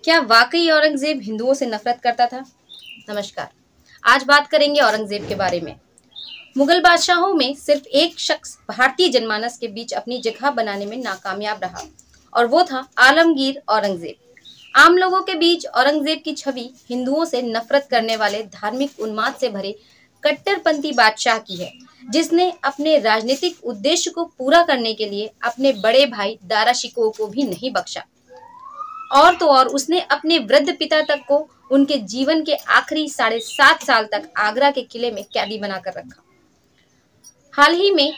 क्या वाकई औरंगजेब हिंदुओं से नफरत करता था? नमस्कार। आज बात करेंगे औरंगजेब के बारे में। मुगल बादशाहों में सिर्फ एक शख्स भारतीय जनमानस के बीच अपनी जगह बनाने में नाकामयाब रहा और वो था आलमगीर औरंगजेब। आम लोगों के बीच औरंगजेब की छवि हिंदुओं से नफरत करने वाले धार्मिक उन्माद से भरे कट्टरपंथी बादशाह की है, जिसने अपने राजनीतिक उद्देश्य को पूरा करने के लिए अपने बड़े भाई दारा शिकोह को भी नहीं बख्शा। और तो और उसने अपने वृद्ध पिता तक को उनके जीवन के आखिरी 7.5 साल तक आगरा के किले में कैदी बनाकर रखा। हाल ही में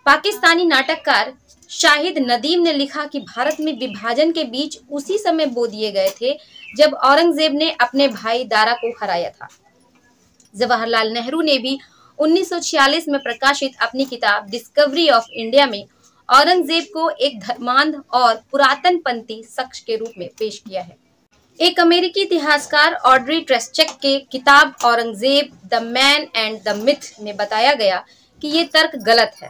पाकिस्तानी नाटककार शाहिद नदीम ने लिखा कि भारत में विभाजन के बीच उसी समय बो दिए गए थे जब औरंगजेब ने अपने भाई दारा को हराया था। जवाहरलाल नेहरू ने भी 1946 में प्रकाशित अपनी किताब डिस्कवरी ऑफ इंडिया में औरंगजेब को एक धर्मांध और पुरातनपंथी शख्स के रूप में पेश किया है। एक अमेरिकी इतिहासकार ऑड्री ट्रेस्चेक के किताब Aurangzeb the man and the myth में बताया गया कि ये तर्क गलत है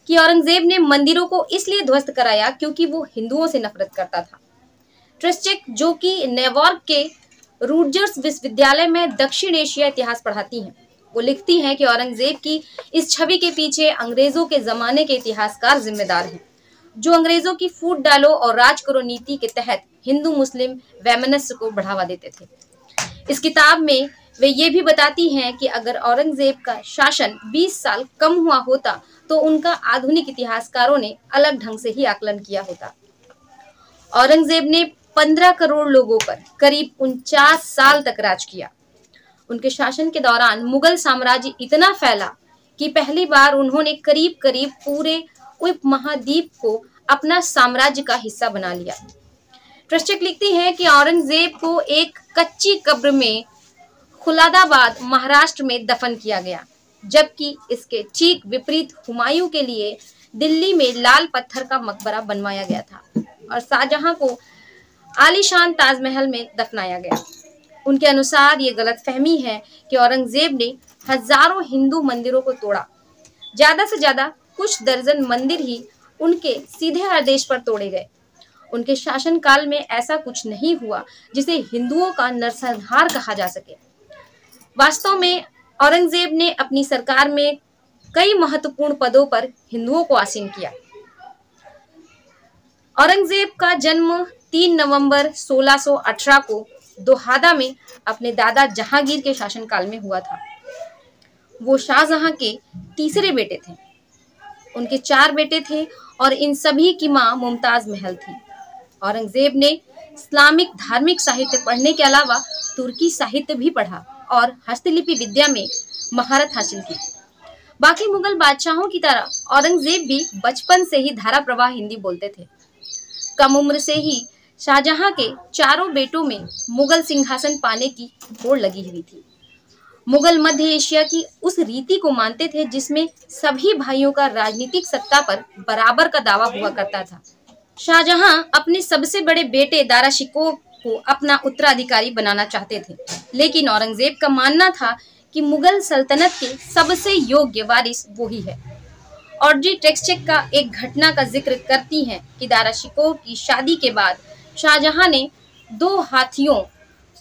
कि औरंगजेब ने मंदिरों को इसलिए ध्वस्त कराया क्योंकि वो हिंदुओं से नफरत करता था। ट्रेस्चेक, जो कि न्यूयॉर्क के रूटजर्स विश्वविद्यालय में दक्षिण एशिया इतिहास पढ़ाती हैं, वो लिखती हैं कि औरंगजेब की इस छवि के पीछे अंग्रेजों के जमाने के इतिहासकार जिम्मेदार हैं, जो अंग्रेजों की फूट डालो और राज करो नीति के तहत हिंदू मुस्लिम वैमनस्य को बढ़ावा देते थे। इस किताब में वे ये भी बताती हैं कि अगर औरंगजेब का शासन 20 साल कम हुआ होता तो उनका आधुनिक इतिहासकारों ने अलग ढंग से ही आकलन किया होता। औरंगजेब ने 15 करोड़ लोगों पर करीब 49 साल तक राज किया। उनके शासन के दौरान मुगल साम्राज्य इतना फैला कि पहली बार उन्होंने करीब करीब पूरे उपमहाद्वीप को अपना साम्राज्य का हिस्सा बना लिया। ट्रेस्चेक लिखती है कि औरंगजेब को एक कच्ची कब्र में खुलादाबाद महाराष्ट्र में दफन किया गया, जबकि इसके ठीक विपरीत हुमायूं के लिए दिल्ली में लाल पत्थर का मकबरा बनवाया गया था और शाहजहां को आलीशान ताजमहल में दफनाया गया। उनके अनुसार ये गलतफहमी है कि औरंगजेब ने हजारों हिंदू मंदिरों को तोड़ा। ज्यादा से ज्यादा कुछ दर्जन मंदिर ही उनके सीधे आदेश पर तोड़े गए। उनके शासनकाल में ऐसा कुछ नहीं हुआ जिसे हिंदुओं का नरसंहार कहा जा सके। वास्तव में औरंगजेब ने अपनी सरकार में कई महत्वपूर्ण पदों पर हिंदुओं को आसीन किया। औरंगजेब का जन्म 3 नवंबर 1618 को दोहादा में अपने दादा जहांगीर के शासनकाल में हुआ था। वो शाहजहां के तीसरे बेटे थे। उनके 4 बेटे थे और इन सभी की मां मुमताज महल थी। औरंगजेब ने इस्लामिक धार्मिक साहित्य पढ़ने के अलावा तुर्की साहित्य भी पढ़ा और हस्तलिपि विद्या में महारत हासिल की। बाकी मुगल बादशाहों की तरह औरंगजेब भी बचपन से ही धारा प्रवाह हिंदी बोलते थे। कम उम्र से ही शाहजहां के चारों बेटों में मुगल सिंहासन पाने की होड़ लगी हुई थी। मुगल मध्य एशिया की उस रीति को मानते थे जिसमें सभी भाइयों का राजनीतिक सत्ता पर बराबर का दावा हुआ करता था। शाहजहां अपने सबसे बड़े बेटे दारा शिकोह को अपना उत्तराधिकारी बनाना चाहते थे, लेकिन औरंगजेब का मानना था कि मुगल सल्तनत के सबसे योग्य वारिस वही है। ऑड्री ट्रेस्चेक का एक घटना का जिक्र करती हैं कि दारा शिकोह की शादी के बाद शाहजहां ने 2 हाथियों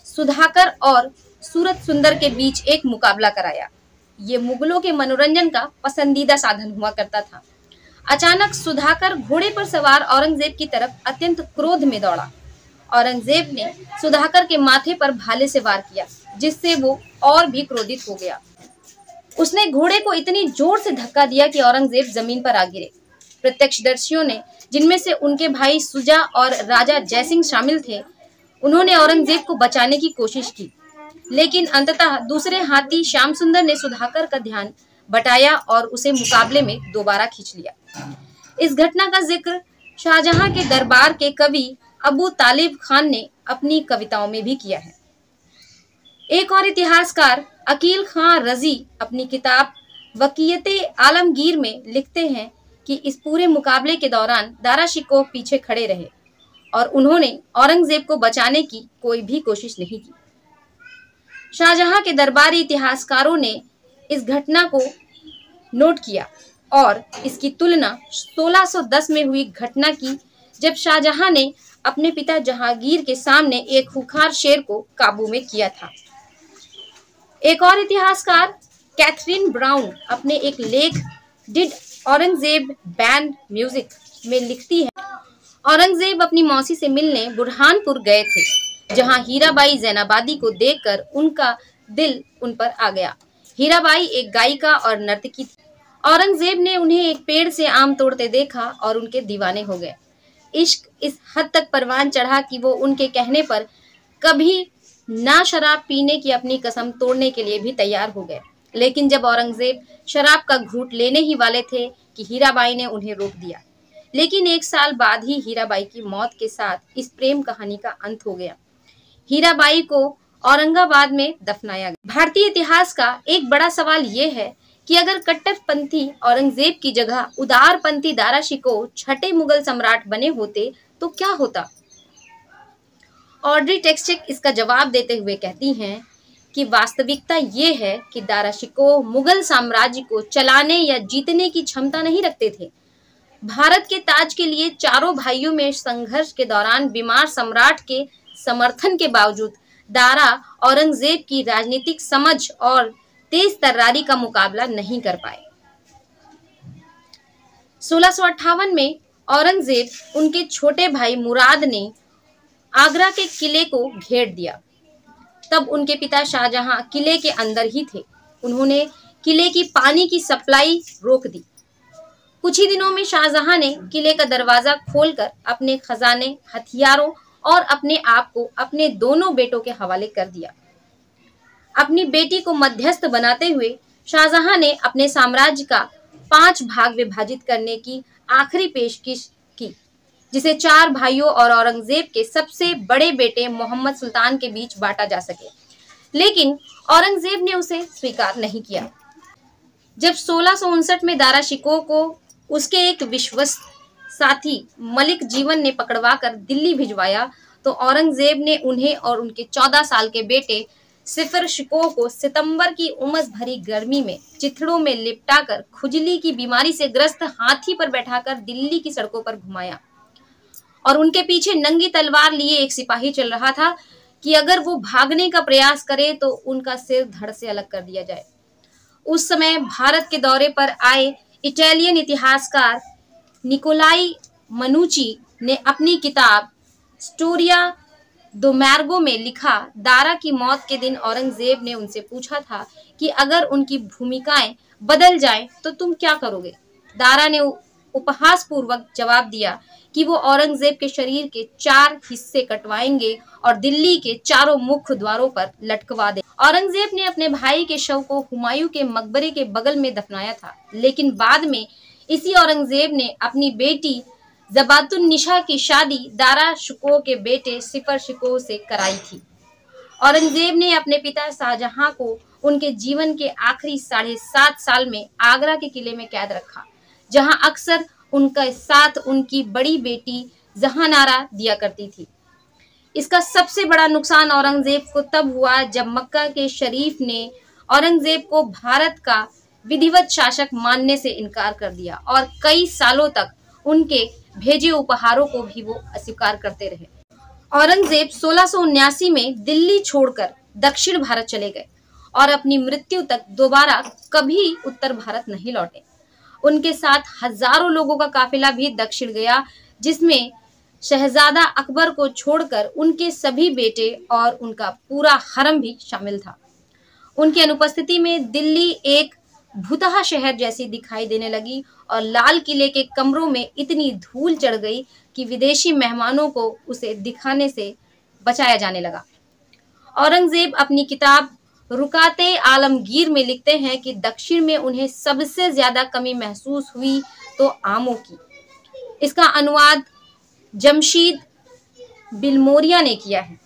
सुधाकर और सूरत सुंदर के बीच एक मुकाबला कराया। ये मुगलों के मनोरंजन का पसंदीदा साधन हुआ करता था। अचानक सुधाकर घोड़े पर सवार औरंगजेब की तरफ अत्यंत क्रोध में दौड़ा। औरंगजेब ने सुधाकर के माथे पर भाले से वार किया, जिससे वो और भी क्रोधित हो गया। उसने घोड़े को इतनी जोर से धक्का दिया कि औरंगजेब जमीन पर आ गिरे। प्रत्यक्षदर्शियों ने, जिनमें से उनके भाई सुजा और राजा जयसिंह शामिल थे, उन्होंने औरंगजेब को बचाने की कोशिश की, लेकिन अंततः दूसरे हाथी श्याम सुंदर ने सुधाकर का ध्यान बटाया और उसे मुकाबले में दोबारा खींच लिया। इस घटना का जिक्र शाहजहां के दरबार के कवि अबू तालिब खान ने अपनी कविताओं में भी किया है। एक और इतिहासकार अकील खान रजी अपनी किताब वकीयते आलमगीर में लिखते हैं कि इस पूरे मुकाबले के दौरान दारा शिकोह पीछे खड़े रहे और उन्होंने औरंगजेब को बचाने की कोई भी कोशिश नहीं की। शाहजहां के दरबारी इतिहासकारों ने इस घटना को नोट किया और इसकी तुलना 1610 में हुई घटना की, जब शाहजहां ने अपने पिता जहांगीर के सामने एक खूंखार शेर को काबू में किया था। एक और इतिहासकार कैथरीन ब्राउन अपने एक लेख डिड औरंगजेब बैन म्यूजिक में लिखती है, औरंगजेब अपनी मौसी से मिलने बुरहानपुर गए थे, जहां हीराबाई जैनाबादी को देखकर उनका दिल उन पर आ गया। हीराबाई एक गायिका और नर्तकी थी। औरंगजेब ने उन्हें एक पेड़ से आम तोड़ते देखा और उनके दीवाने हो गए। इश्क इस हद तक परवान चढ़ा कि वो उनके कहने पर कभी ना शराब पीने की अपनी कसम तोड़ने के लिए भी तैयार हो गए। लेकिन जब औरंगजेब शराब का घूंट लेने ही वाले थे कि हीराबाई ने उन्हें रोक दिया। लेकिन 1 साल बाद ही हीराबाई की मौत के साथ इस प्रेम कहानी का अंत हो गया। हीराबाई को औरंगाबाद में दफनाया गया। भारतीय इतिहास का एक बड़ा सवाल ये है कि अगर कट्टरपंथी औरंगजेब की जगह उदारपंथी दारा शिकोह छठे मुगल सम्राट बने होते तो क्या होता। ऑड्री टेक्स्टिक इसका जवाब देते हुए कहती हैं कि वास्तविकता ये है कि दारा शिकोह मुगल साम्राज्य को चलाने या जीतने की क्षमता नहीं रखते थे। भारत के ताज के लिए चारों भाइयों में संघर्ष के दौरान बीमार सम्राट के समर्थन के बावजूद दारा औरंगजेब की राजनीतिक समझ और तेज तर्रारी का मुकाबला नहीं कर पाए। 1658 में औरंगजेब उनके छोटे भाई मुराद ने आगरा के किले को घेर दिया। तब उनके पिता शाहजहां किले के अंदर ही थे। उन्होंने किले की पानी की सप्लाई रोक दी। कुछ ही दिनों में शाहजहां ने किले का दरवाजा खोलकर अपने खजाने, हथियारों और अपने आप को अपने दोनों बेटों के हवाले कर दिया। अपनी बेटी को मध्यस्थ बनाते हुए शाहजहां ने अपने साम्राज्य का 5 भाग विभाजित करने की आखिरी पेशकश की, जिसे 4 भाइयों और औरंगजेब के सबसे बड़े बेटे मोहम्मद सुल्तान के बीच बांटा जा सके। लेकिन औरंगजेब ने उसे स्वीकार नहीं किया। जब 1659 में दारा शिकोह को उसके एक विश्वस्त साथी मलिक जीवन ने पकड़वाकर दिल्ली भिजवाया तो औरंगजेब ने उन्हें और उनके 14 साल के बेटे सिफर शिकोह को सितंबर की उमस भरी गर्मी में चिथड़ों में लिपटाकर खुजली की बीमारी से ग्रस्त हाथी पर बैठाकर दिल्ली की सड़कों पर घुमाया और उनके पीछे नंगी तलवार लिए एक सिपाही चल रहा था कि अगर वो भागने का प्रयास करे तो उनका सिर धड़ से अलग कर दिया जाए। उस समय भारत के दौरे पर आए इटालियन इतिहासकार निकोलाई मनुची ने अपनी किताब स्टोरिया दो मैर्गो में लिखा, दारा की मौत के दिन औरंगजेब ने उनसे पूछा था कि अगर उनकी भूमिकाएं बदल जाएं तो तुम क्या करोगे। दारा ने उपहास पूर्वक जवाब दिया कि वो औरंगजेब के शरीर के 4 हिस्से कटवाएंगे और दिल्ली के चारों मुख्य द्वारों पर लटकवा दे। औरंगजेब ने अपने भाई के शव को हुमायूं के मकबरे के बगल में दफनाया था, लेकिन बाद में इसी औरंगजेब ने अपनी बेटी ज़बातुन्निसा की शादी दारा शिकोह के बेटे सिफर शिकोह से कराई थी। औरंगजेब ने अपने पिता शाहजहां को उनके जीवन के आखिरी 7.5 साल में आगरा के किले में कैद रखा, जहां अक्सर उनके साथ उनकी बड़ी बेटी जहानारा दिया करती थी। इसका सबसे बड़ा नुकसान औरंगजेब को तब हुआ जब मक्का के शरीफ ने औरंगजेब को भारत का विधिवत शासक मानने से इनकार कर दिया और कई सालों तक उनके भेजे उपहारों को भी वो अस्वीकार करते रहे। औरंगजेब 1679 में दिल्ली छोड़कर दक्षिण भारत चले गए और अपनी मृत्यु तक दोबारा कभी उत्तर भारत नहीं लौटे। उनके साथ हजारों लोगों का काफिला भी दक्षिण गया, जिसमें शहजादा अकबर को छोड़कर उनके सभी बेटे और उनका पूरा हरम भी शामिल था। उनकी अनुपस्थिति में दिल्ली एक भूतहा शहर जैसी दिखाई देने लगी और लाल किले के कमरों में इतनी धूल चढ़ गई कि विदेशी मेहमानों को उसे दिखाने से बचाया जाने लगा। औरंगजेब अपनी किताब रुकाते आलमगीर में लिखते हैं कि दक्षिण में उन्हें सबसे ज्यादा कमी महसूस हुई तो आमों की। इसका अनुवाद जमशीद बिलमोरिया ने किया है।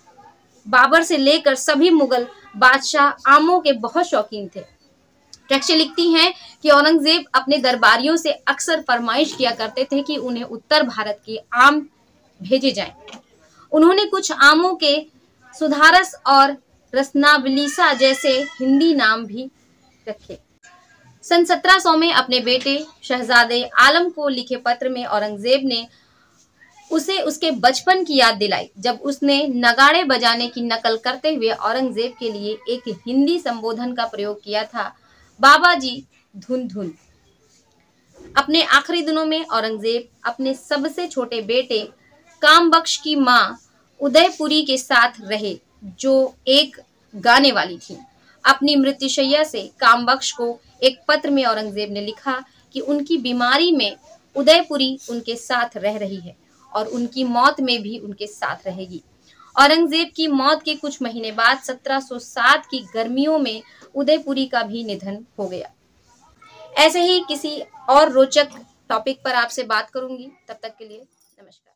बाबर से लेकर सभी मुगल बादशाह आमों के बहुत शौकीन थे। टेक्स्टे लिखती हैं कि औरंगजेब अपने दरबारियों से अक्सर फरमाइश किया करते थे कि उन्हें उत्तर भारत के आम भेजे जाएं। उन्होंने कुछ आमों के सुधारस और रसनावलीसा जैसे हिंदी नाम भी रखे। सन 1700 में अपने बेटे शहजादे आलम को लिखे पत्र में औरंगजेब ने उसे उसके बचपन की याद दिलाई जब उसने नगाड़े बजाने की नकल करते हुए औरंगजेब के लिए एक हिंदी संबोधन का प्रयोग किया था, बाबा जी धुन धुन। अपने आखिरी दिनों में औरंगजेब अपने सबसे छोटे बेटे कामबख्श की मां उदयपुरी के साथ रहे, जो एक गाने वाली थी। अपनी मृत्युशैया से कामबख्श को एक पत्र में औरंगजेब ने लिखा कि उनकी बीमारी में उदयपुरी उनके साथ रह रही है और उनकी मौत में भी उनके साथ रहेगी। औरंगजेब की मौत के कुछ महीने बाद 1707 की गर्मियों में उदयपुरी का भी निधन हो गया। ऐसे ही किसी और रोचक टॉपिक पर आपसे बात करूंगी। तब तक के लिए नमस्कार।